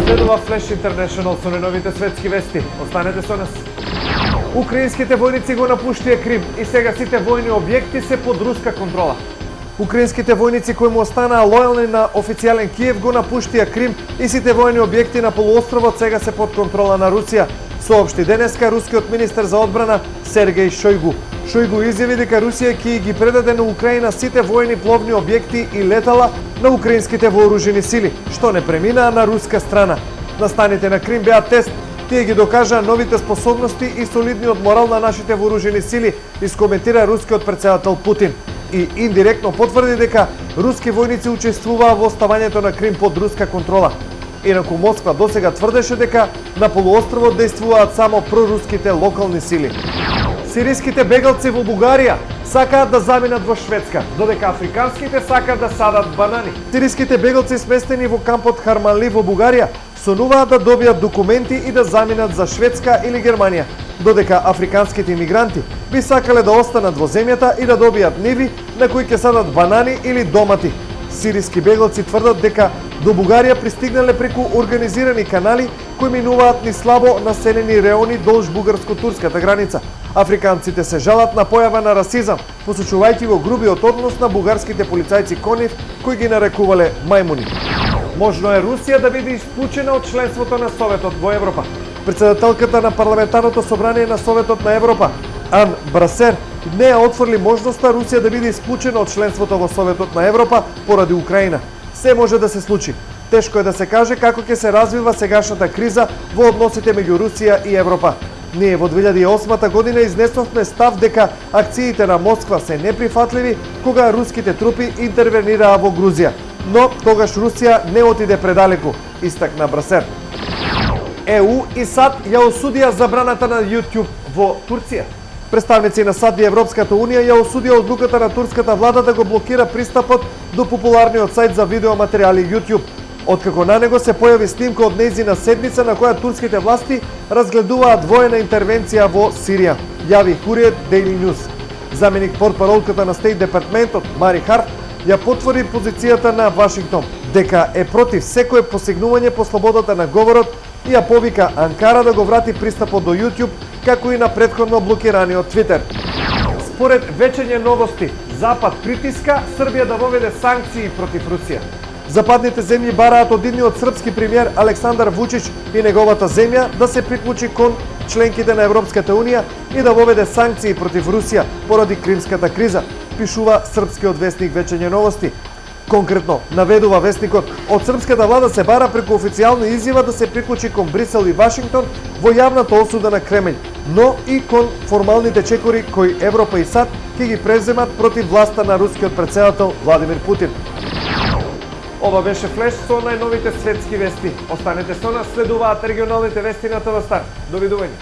Следува Флеш Интернешнл со најновите светски вести. Останете со нас. Украинските војници го напуштија Крим и сега сите војни објекти се под руска контрола. Украинските војници кои му останаа лојални на официјален Киев го напуштија Крим и сите војни објекти на полуостровот сега се под контрола на Русија, соопшти денеска рускиот министер за одбрана Сергеј Шојгу. Шојгу изјави дека Русија ќе ги предаде на Украина сите војни пловни објекти и летала на украинските вооружени сили, што не преминаа на руска страна. Настаните на Крим беа тест. Тие ги докажаа новите способности и солидниот морал на нашите вооружени сили, искоментира рускиот претседател Путин. И индиректно потврди дека руски војници учествуваа во оставањето на Крим под руска контрола. Инаку Москва досега тврдеше дека на полуостровот действуваат само проруските локални сили. Сириските бегалци во Бугарија сакаат да заминат во Шведска, додека африканските сакаат да садат банани. Сириските бегалци сместени во кампот Харманли во Бугарија сонуваат да добијат документи и да заминат за Шведска или Германија, додека африканските имигранти би сакале да останат во земјата и да добијат ниви на кои ќе садат банани или домати. Сириски бегалци тврдат дека до Бугарија пристигнале преку организирани канали кои минуваат низ слабо населени реони долж бугарско-турската граница. Африканците се жалат на појава на расизам, посочувајќи го грубиот однос на бугарските полицајци Конив, кои ги нарекувале мајмуни. Можно е Русија да биде исклучена од членството на Советот во Европа. Председателката на парламентарното собрание на Советот на Европа, Ан Брасер, не ја отфрли можноста Русија да биде исклучена од членството во Советот на Европа поради Украина. Се може да се случи. Тешко е да се каже како ќе се развива сегашната криза во односите меѓу Русија и Европа. Ние во 2008 година изнесовме став дека акциите на Москва се неприфатливи кога руските трупи интервенираа во Грузија. Но тогаш Русија не отиде предалеку, истакна Брасер. ЕУ и САД ја осудија забраната на YouTube во Турција. Представници на САД и Европската Унија ја осудија одлуката на турската влада да го блокира пристапот до популарниот сајт за видеоматеријали YouTube, откако на него се појави снимка од нејзина седница на која турските власти разгледуваат воена интервенција во Сирија, јави Хуриет Daily News. Заменик портпаролката на Стейт Департментот Мари Харф ја потвори позицијата на Вашингтон дека е против секое посегнување по слободата на говорот и ја повика Анкара да го врати пристапот до YouTube, како и на претходно блокираниот Твитер. Според вечерње новости, Запад притиска Србија да воведе санкции против Русија. Западните земји бараат од идниот српски премиер Александар Вучич и неговата земја да се приклучи кон членките на Европската Унија и да воведе санкции против Русија поради кримската криза, пишува српскиот вестник Вечерње новости. Конкретно, наведува вестникот, од српската влада се бара преку официјална изјава да се приклучи кон Брисел и Вашингтон во јавната осуда на Кремљ, но и кон формалните чекори кои Европа и САД ќе ги преземат против власта на рускиот претседател Владимир Путин. Ова беше Флеш со најновите светски вести. Останете со нас, следуваат регионалните вести на ТВ Стар. Довидување.